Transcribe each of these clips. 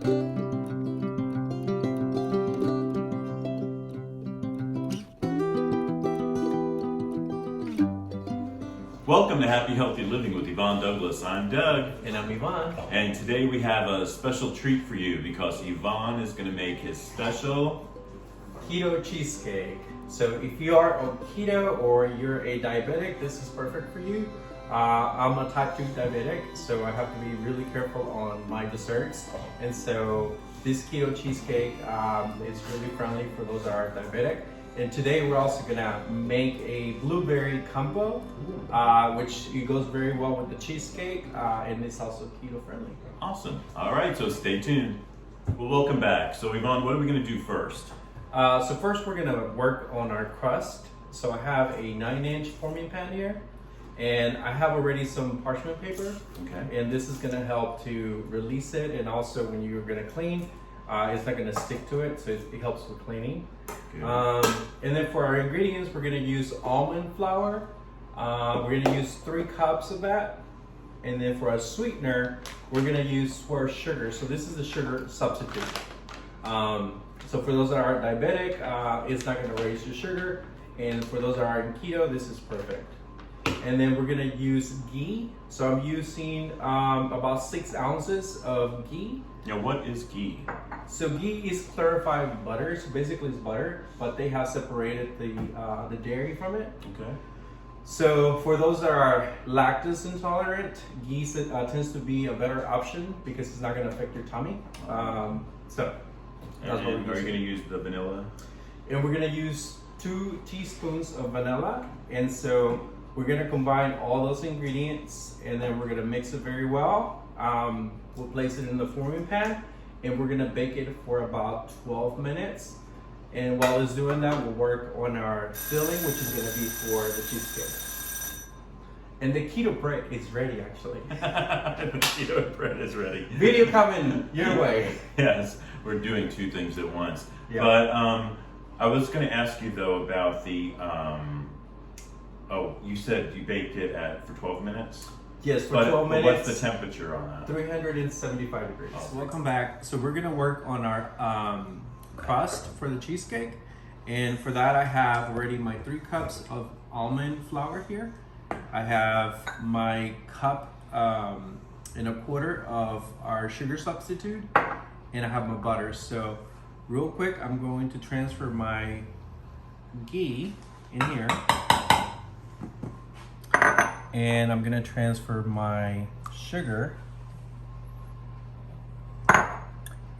Welcome to Happy Healthy Living with Yvonne Douglas. I'm Doug. And I'm Yvonne. And today we have a special treat for you because Yvonne is going to make his special Keto Cheesecake. So if you are on keto or you're a diabetic, this is perfect for you. I'm a type 2 diabetic, so I have to be really careful on my desserts. And so this Keto Cheesecake is really friendly for those that are diabetic. And today we're also gonna make a blueberry compote, which it goes very well with the cheesecake, and it's also keto friendly. Awesome. All right, so stay tuned. Well, welcome back. So Yvonne, what are we gonna do first? So first we're gonna work on our crust. So I have a 9-inch forming pan here, and I have already some parchment paper. Okay. And this is gonna help to release it, and also when you're gonna clean, it's not gonna stick to it, so it helps with cleaning. And then for our ingredients, we're gonna use almond flour. We're gonna use 3 cups of that. And then for our sweetener, we're gonna use for sugar. So this is a sugar substitute. So for those that are diabetic, it's not gonna raise your sugar. And for those that are in keto, this is perfect. And then we're gonna use ghee. So I'm using about 6 ounces of ghee. Now, what is ghee? So ghee is clarified butter. So basically it's butter, but they have separated the dairy from it. Okay. So for those that are lactose intolerant, ghee tends to be a better option because it's not gonna affect your tummy. So that's what we're And are you using. gonna use the vanilla? And we're gonna use 2 teaspoons of vanilla. And so we're gonna combine all those ingredients, and then we're gonna mix it very well. We'll place it in the forming pan, and we're gonna bake it for about 12 minutes. And while it's doing that, we'll work on our filling, which is gonna be for the cheesecake. And the keto bread is ready, actually. The keto bread is ready. Video coming your way. Yes, we're doing 2 things at once. Yeah. But I was going to ask you though about the. You said you baked it for 12 minutes. Yes, for 12 minutes. But what's the temperature on that? 375 degrees. Oh. Welcome back. So we're gonna work on our crust for the cheesecake. And for that I have already my 3 cups of almond flour here. I have my cup and a quarter of our sugar substitute. And I have my butter. So real quick, I'm going to transfer my ghee in here. And I'm gonna transfer my sugar,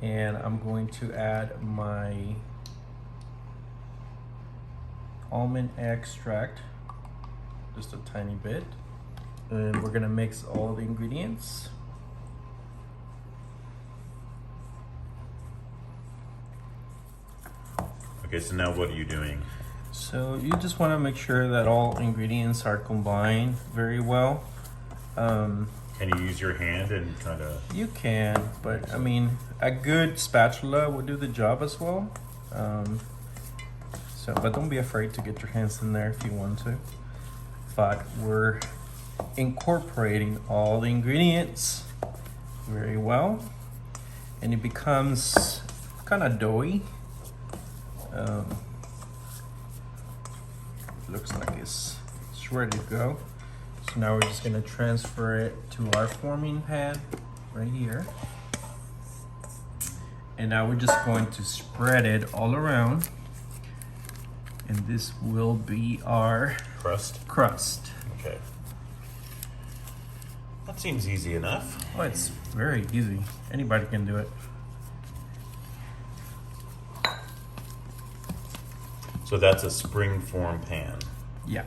and I'm going to add my almond extract, just a tiny bit, and we're gonna mix all the ingredients. Okay, so now what are you doing? So you just want to make sure that all ingredients are combined very well. Can you use your hand and kind of? You can, but I mean, a good spatula will do the job as well. But don't be afraid to get your hands in there if you want to. But we're incorporating all the ingredients very well, and it becomes kind of doughy. Looks like it's ready to go. So now we're just gonna transfer it to our forming pan right here. And now we're just going to spread it all around. And this will be our crust. Okay. That seems easy enough. Oh, it's very easy. Anybody can do it. So that's a spring form pan. Yeah.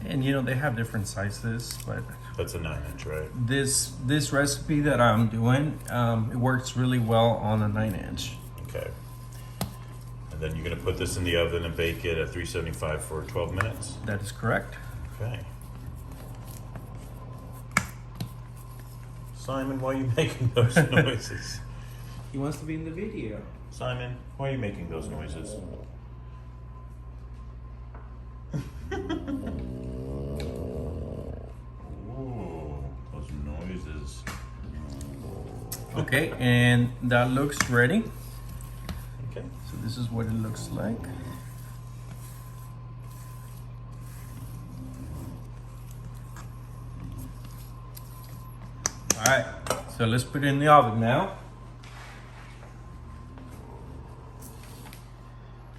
And you know, they have different sizes, but That's a 9-inch, right? this recipe that I'm doing, it works really well on a 9-inch. Okay. And then you're gonna put this in the oven and bake it at 375 for 12 minutes? That is correct. Okay. Simon, why are you making those noises? He wants to be in the video. Simon, why are you making those noises? Ooh, those noises. Okay, and that looks ready. Okay. So this is what it looks like. All right, so let's put it in the oven now.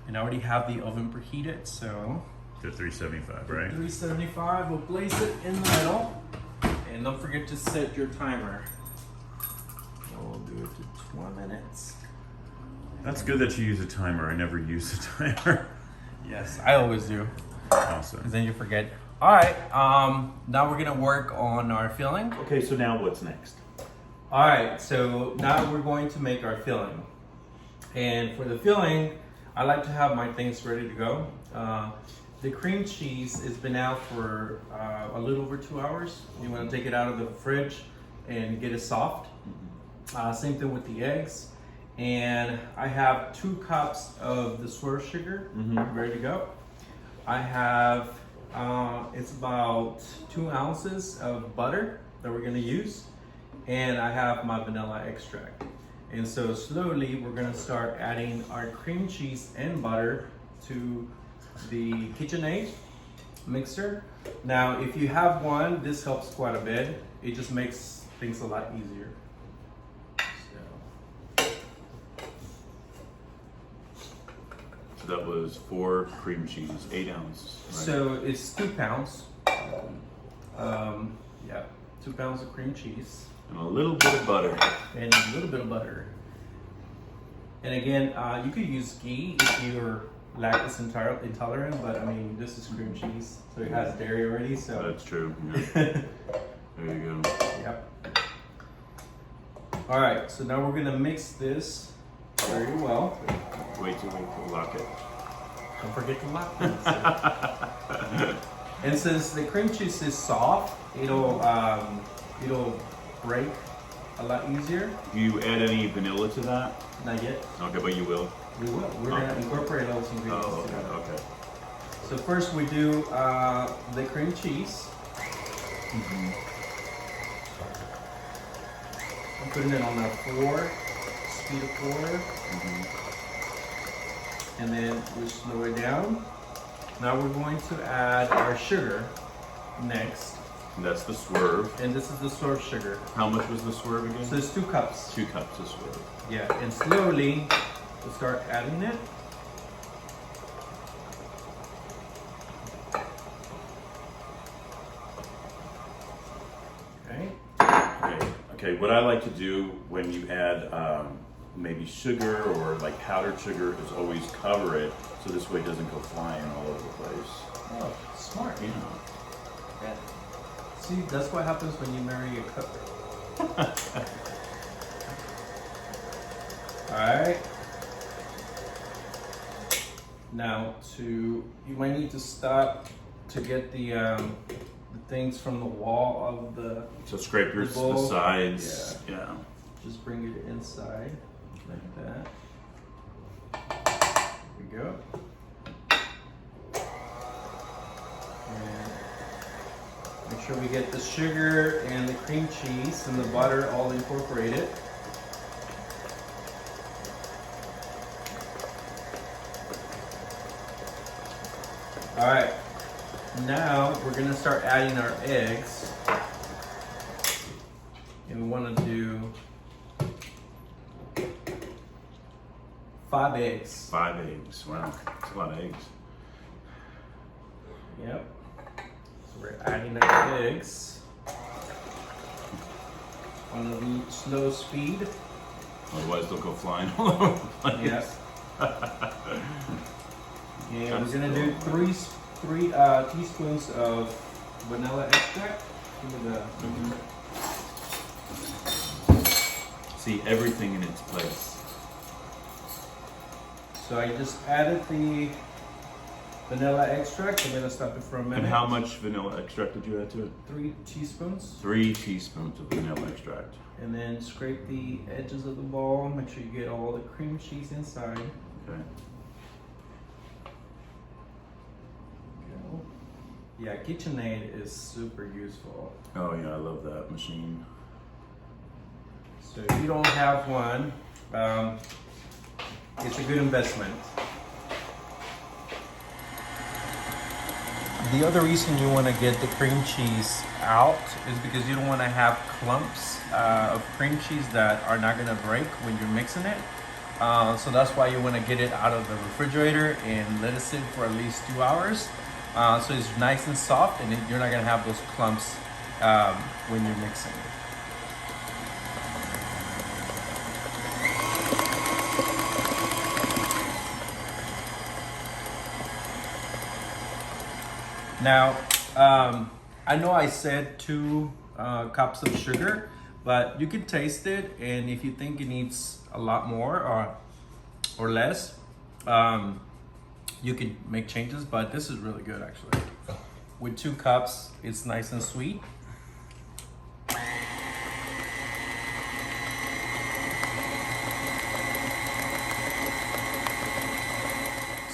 And I already have the oven preheated, so To 375, right? 375, we'll place it in the middle. And don't forget to set your timer. We'll do it to 20 minutes. That's good that you use a timer. I never use a timer. Yes, I always do, Awesome. because then you forget. All right, now we're gonna work on our filling. Okay, so now what's next? All right, so now we're going to make our filling. And for the filling, I like to have my things ready to go. The cream cheese has been out for a little over 2 hours. You want to take it out of the fridge and get it soft. Same thing with the eggs. And I have 2 cups of the swerve sugar ready to go. I have, it's about 2 ounces of butter that we're gonna use. And I have my vanilla extract. And so slowly we're gonna start adding our cream cheese and butter to the Kitchenaid mixer. Now, if you have one, this helps quite a bit. It just makes things a lot easier. So that was 4 cream cheeses, 8 ounces. Right? So it's 2 pounds. Yeah, 2 pounds of cream cheese. And a little bit of butter. And a little bit of butter. And again, you could use ghee if you're lactose intolerant, but I mean, this is cream cheese, so it has dairy already, so. That's true. Yeah. There you go. Yep. All right, so now we're gonna mix this very well. Wait to lock it. Don't forget to lock it. And since the cream cheese is soft, it'll break a lot easier. Do you add any vanilla to that? Not yet. Okay, but you will. We will. We're gonna incorporate those ingredients Oh, okay, together. okay. So first we do the cream cheese. I'm putting it on a 4, speed of 4. And then we slow it down. Now we're going to add our sugar next. And that's the swerve. And this is the swerve sugar. How much was the swerve again? So it's 2 cups. 2 cups of swerve. Yeah, and slowly we'll start adding it. Okay. Okay, what I like to do when you add maybe sugar or like powdered sugar is always cover it so this way it doesn't go flying all over the place. Oh, smart. Yeah. Yeah. See, that's what happens when you marry a cooker. Alright. Now you might need to stop to get the things from the wall of the So scrape your bowl. the sides. Yeah. Just bring it inside like that. There we go. And make sure we get the sugar and the cream cheese and the butter all incorporated. All right, now we're gonna start adding our eggs. And we wanna do 5 eggs. 5 eggs. Wow, that's a lot of eggs. Yep. So we're adding our eggs on a slow speed. Otherwise they'll go flying all over the place. Yes. And we're gonna do 3 teaspoons of vanilla extract. Give me See everything in its place. So I just added the vanilla extract. I'm gonna stop it for a minute. And how much vanilla extract did you add to it? 3 teaspoons. 3 teaspoons of vanilla extract. And then scrape the edges of the bowl. Make sure you get all the cream cheese inside. Okay. Yeah, Kitchenaid is super useful. Oh yeah, I love that machine. So if you don't have one, it's a good investment. The other reason you want to get the cream cheese out is because you don't want to have clumps of cream cheese that are not going to break when you're mixing it. So that's why you want to get it out of the refrigerator and let it sit for at least 2 hours. So it's nice and soft, and you're not going to have those clumps when you're mixing it. Now, I know I said 2 cups of sugar, but you can taste it, and if you think it needs a lot more or less, you can make changes, but this is really good actually. With 2 cups, it's nice and sweet.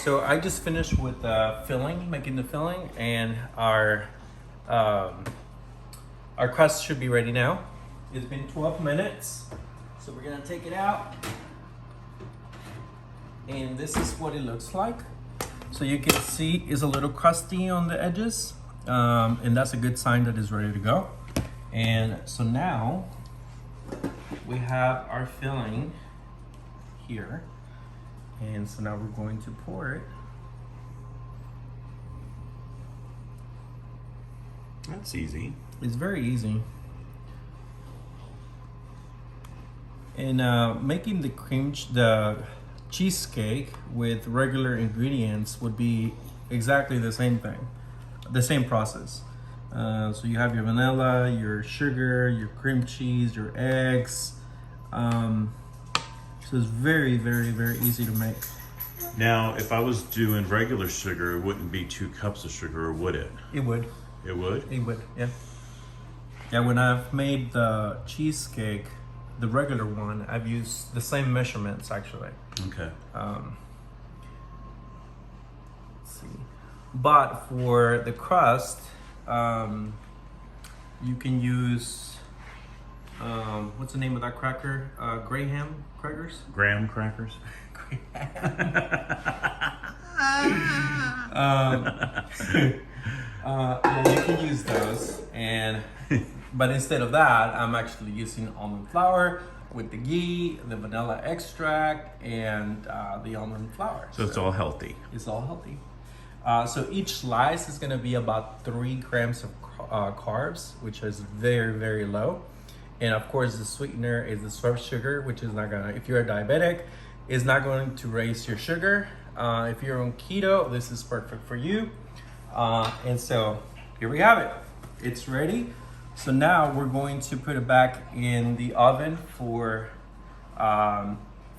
So I just finished with making the filling, and our crust should be ready now. It's been 12 minutes, so we're gonna take it out, and this is what it looks like. So you can see it's a little crusty on the edges, and that's a good sign that it's ready to go. And so now we have our filling here. And so now we're going to pour it. That's easy. It's very easy. And making the cheesecake with regular ingredients would be exactly the same thing, the same process. So you have your vanilla, your sugar, your cream cheese, your eggs. So it's very, very, very easy to make. Now, if I was doing regular sugar, it wouldn't be 2 cups of sugar, or would it? It would. It would? It would, yeah. Yeah, when I've made the cheesecake, the regular one, I've used the same measurements actually. Okay. Let's see. But for the crust, you can use, what's the name of that cracker? Graham crackers? Graham crackers? Yeah, you can use those, but instead of that, I'm actually using almond flour with the ghee, the vanilla extract, and the almond flour. So it's all healthy. It's all healthy. So each slice is going to be about 3 grams of carbs, which is very, very low. And of course, the sweetener is the syrup sugar, which is not gonna, if you're a diabetic, is not going to raise your sugar. If you're on keto, this is perfect for you. And so here we have it. It's ready. So now we're going to put it back in the oven for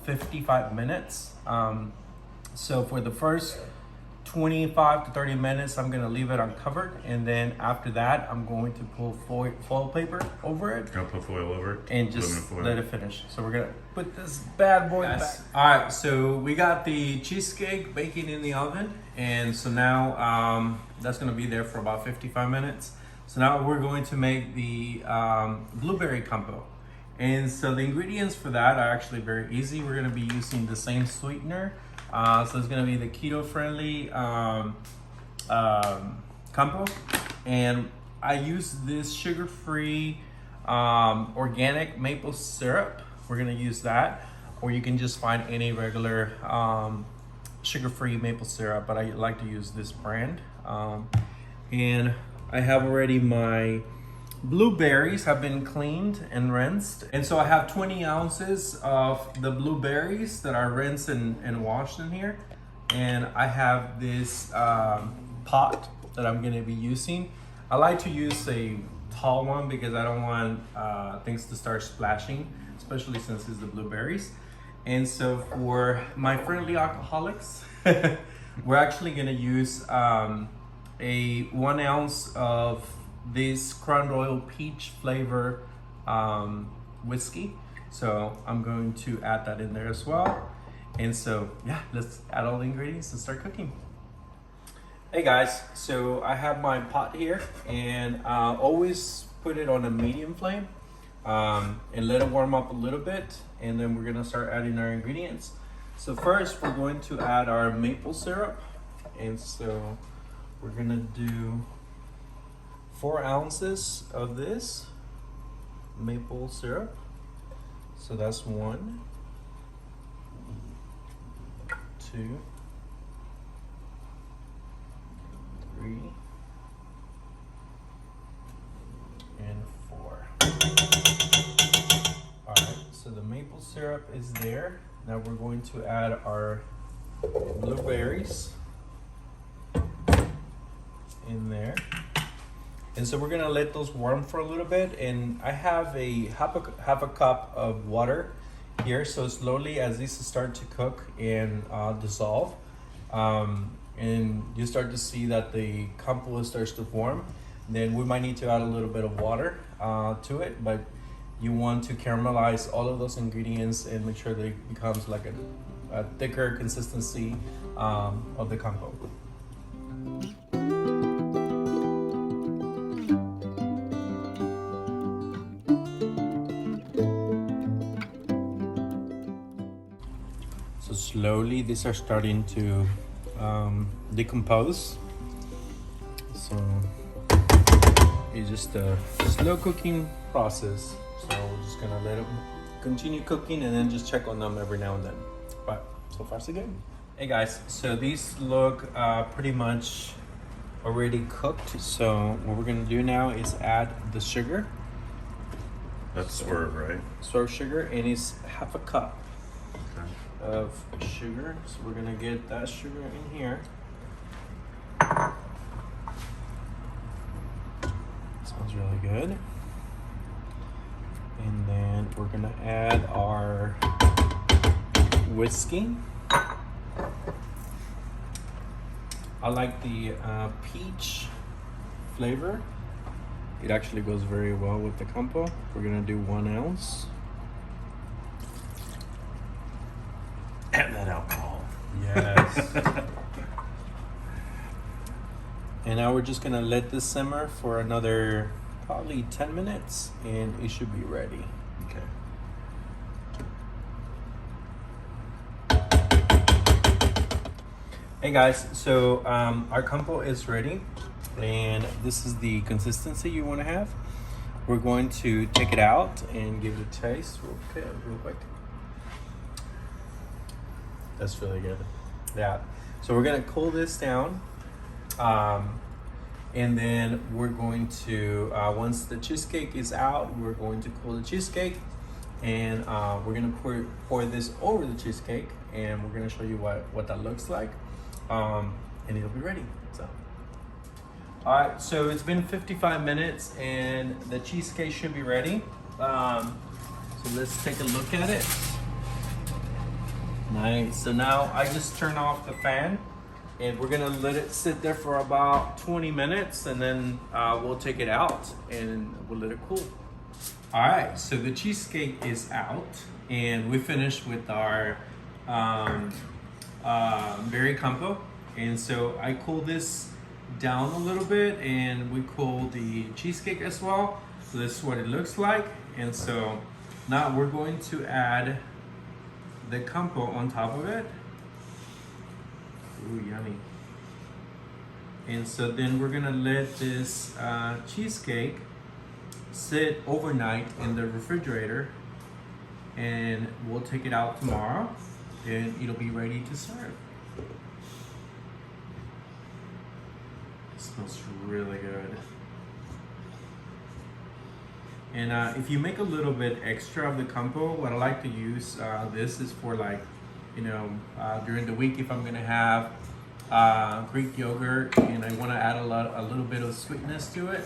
55 minutes. So for the first 25 to 30 minutes, I'm gonna leave it uncovered, and then after that, I'm going to pull foil paper over it. I'll put foil over it and just let it finish. So we're gonna put this bad boy back. All right, so we got the cheesecake baking in the oven, and so now that's gonna be there for about 55 minutes. So now we're going to make the blueberry compote. And so the ingredients for that are actually very easy. We're gonna be using the same sweetener. So it's gonna be the keto-friendly compote, and I use this sugar-free organic maple syrup. We're gonna use that, or you can just find any regular sugar-free maple syrup, but I like to use this brand. And I have already my blueberries have been cleaned and rinsed. And so I have 20 ounces of the blueberries that are rinsed and washed in here. And I have this pot that I'm gonna be using. I like to use a tall one because I don't want things to start splashing, especially since it's the blueberries. And so for my friendly alcoholics, we're actually gonna use a 1 ounce of this Crown Royal peach flavor whiskey. So I'm going to add that in there as well. And so yeah, let's add all the ingredients and start cooking. Hey guys, so I have my pot here, and always put it on a medium flame and let it warm up a little bit, and then we're gonna start adding our ingredients. So first we're going to add our maple syrup, and so we're gonna do 4 ounces of this maple syrup. So that's 1, 2, 3, and 4. All right, so the maple syrup is there. Now we're going to add our blueberries in there. And so we're gonna let those warm for a little bit. And I have a half a cup of water here. So slowly as these start to cook and dissolve, and you start to see that the compote starts to form, then we might need to add a little bit of water to it. But you want to caramelize all of those ingredients and make sure that it becomes like a thicker consistency of the compote. So slowly these are starting to decompose. So it's just a slow cooking process. So we're just gonna let them continue cooking and then just check on them every now and then. But so far so good. Hey guys, so these look pretty much already cooked. So what we're gonna do now is add the sugar. That's swerve, right? Swerve sugar, and it's half a cup Okay. of sugar. So we're gonna get that sugar in here. Smells really good. And then we're gonna add our whiskey. I like the peach flavor. It actually goes very well with the compote. We're gonna do 1 ounce. Add that alcohol. Yes. And now we're just gonna let this simmer for another probably 10 minutes and it should be ready. Okay. Hey guys, so our compote is ready and this is the consistency you want to have. We're going to take it out and give it a taste real quick. That's really good. Yeah. So we're gonna cool this down, and then we're going to once the cheesecake is out, we're going to cool the cheesecake, and we're gonna pour this over the cheesecake, and we're gonna show you what that looks like, and it'll be ready. So. All right, so it's been 55 minutes and the cheesecake should be ready. So let's take a look at it. Nice. So now I just turn off the fan and we're gonna let it sit there for about 20 minutes and then we'll take it out and we'll let it cool. All right, so the cheesecake is out and we finished with our berry compote. And so I cooled this down a little bit and we cool the cheesecake as well. So this is what it looks like. And so now we're going to add the compote on top of it. Ooh, yummy. And so then we're gonna let this cheesecake sit overnight in the refrigerator and we'll take it out tomorrow and it'll be ready to serve. Smells really good. And if you make a little bit extra of the compote, what I like to use this is for, like, you know, during the week if I'm gonna have Greek yogurt and I want to add a little bit of sweetness to it,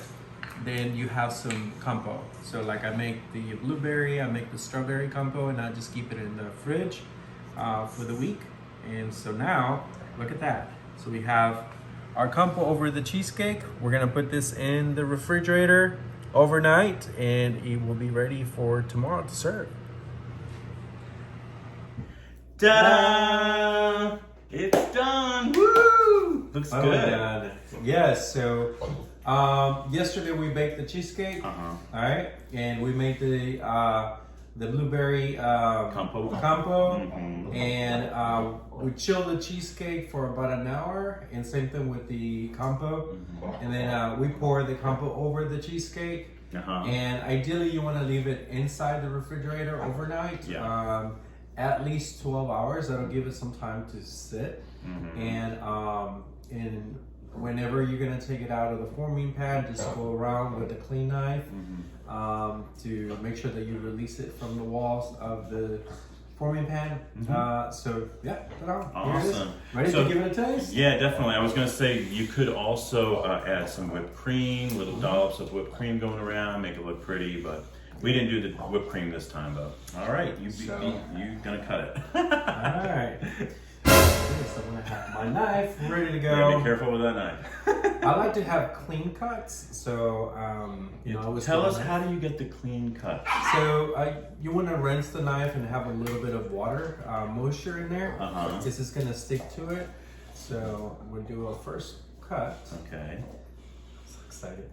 then you have some compote. So like I make the blueberry, I make the strawberry compote, and I just keep it in the fridge for the week. And so now look at that. So we have our compote over the cheesecake. We're gonna put this in the refrigerator overnight and it will be ready for tomorrow to serve. Ta-da! It's done! Woo! Looks good. Yes, so Yesterday we baked the cheesecake. Uh-huh. All right, and we made the blueberry Compote. compote, and we chilled the cheesecake for about an hour, and same thing with the compote. And then we pour the compote over the cheesecake. And ideally, you want to leave it inside the refrigerator overnight. Yeah. At least 12 hours. That'll give it some time to sit. And whenever you're gonna take it out of the forming pan, just go around with a clean knife to make sure that you release it from the walls of the forming pan. So yeah, awesome. Ready to give it a taste? Yeah, definitely. I was gonna say you could also add some whipped cream, little dollops of whipped cream going around, make it look pretty, but we didn't do the whipped cream this time though. All right, you gonna cut it. All right. So I'm gonna have my knife ready to go. Yeah, be careful with that knife. I like to have clean cuts, so tell us, how do you get the clean cut? So you want to rinse the knife and have a little bit of water, moisture in there. This is gonna stick to it. So I'm gonna do a first cut. Okay. So excited.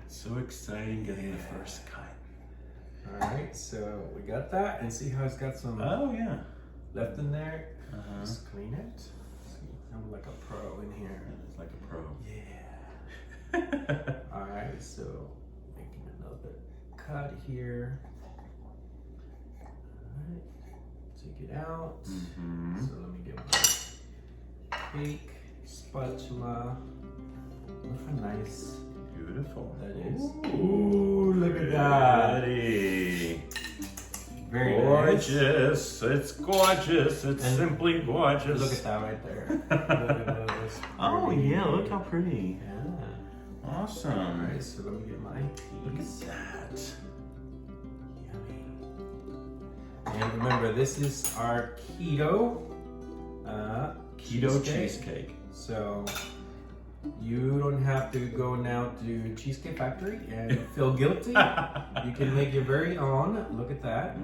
So exciting getting the first cut. All right, so we got that, and see how it's got some left in there. Just clean it. See, I'm like a pro in here. It's like a pro. Yeah. All right, so making another cut here. All right, take it out. So let me get my cake spatula. Look how nice. Beautiful. That is. Ooh, look at that. Pretty. Very gorgeous. Nice. It's gorgeous. It's simply gorgeous. Look at that right there. Look at those. Oh yeah, look how pretty. Yeah. Awesome. All right, so let me get my piece. Look at that. Yummy. And remember, this is our keto cheesecake. So you don't have to go now to Cheesecake Factory and feel guilty. You can make your very own. Look at that.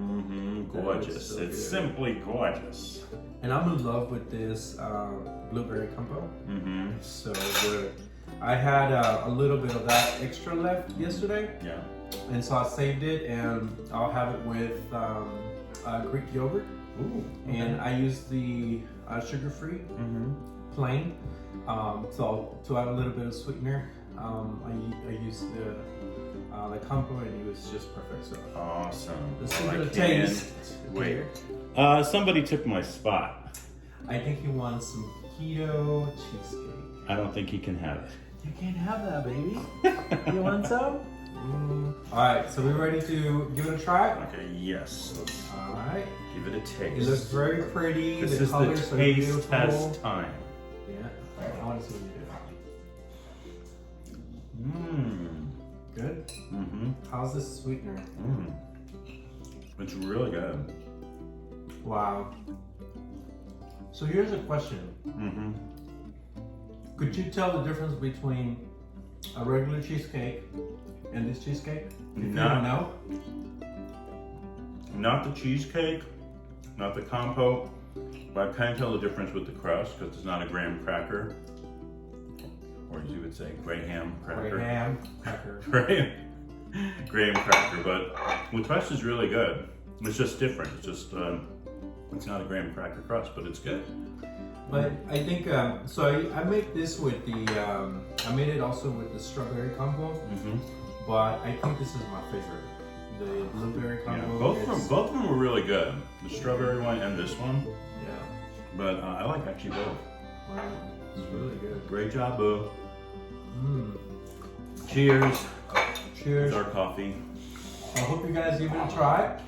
Gorgeous. So it's good. Simply gorgeous. And I'm in love with this blueberry compote. So good. I had a little bit of that extra left yesterday. Yeah. And so I saved it, and I'll have it with Greek yogurt. Ooh. Okay. And I use the sugar-free, plain. So to add a little bit of sweetener, I use the compote, and it was just perfect. So awesome. let's give it a taste. Wait. Somebody took my spot. I think he wants some keto cheesecake. I don't think he can have it. You can't have that, baby. You want some? All right, so we're ready to give it a try. Okay. Yes. Let's All right. give it a taste. It looks very pretty. This the is colors the are taste beautiful. test time. Yeah. I want to see what you do. Good. How's this sweetener? It's really good. Wow. So here's a question. Could you tell the difference between a regular cheesecake and this cheesecake? If you don't know? Not the cheesecake, not the compote, but I can tell the difference with the crust because it's not a graham cracker, or as you would say, graham cracker. Graham cracker. Graham cracker, but the crust is really good. It's just different. It's just it's not a graham cracker crust, but it's good. But I think so. I made this with the. I made it also with the strawberry compote. But I think this is my favorite. The blueberry compote. Both of them were really good. The strawberry one and this one. Yeah. But I like actually both. Wow. It's really good. Great job, Boo. Cheers. Cheers. With our coffee. I hope you guys give it a try.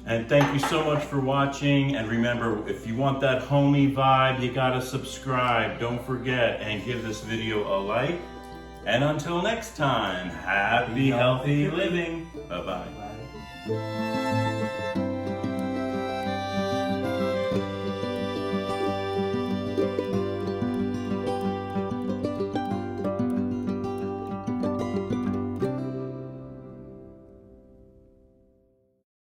And thank you so much for watching. And remember, if you want that homey vibe, you gotta subscribe. Don't forget, and give this video a like. And until next time, happy, healthy living. Bye-bye. Bye.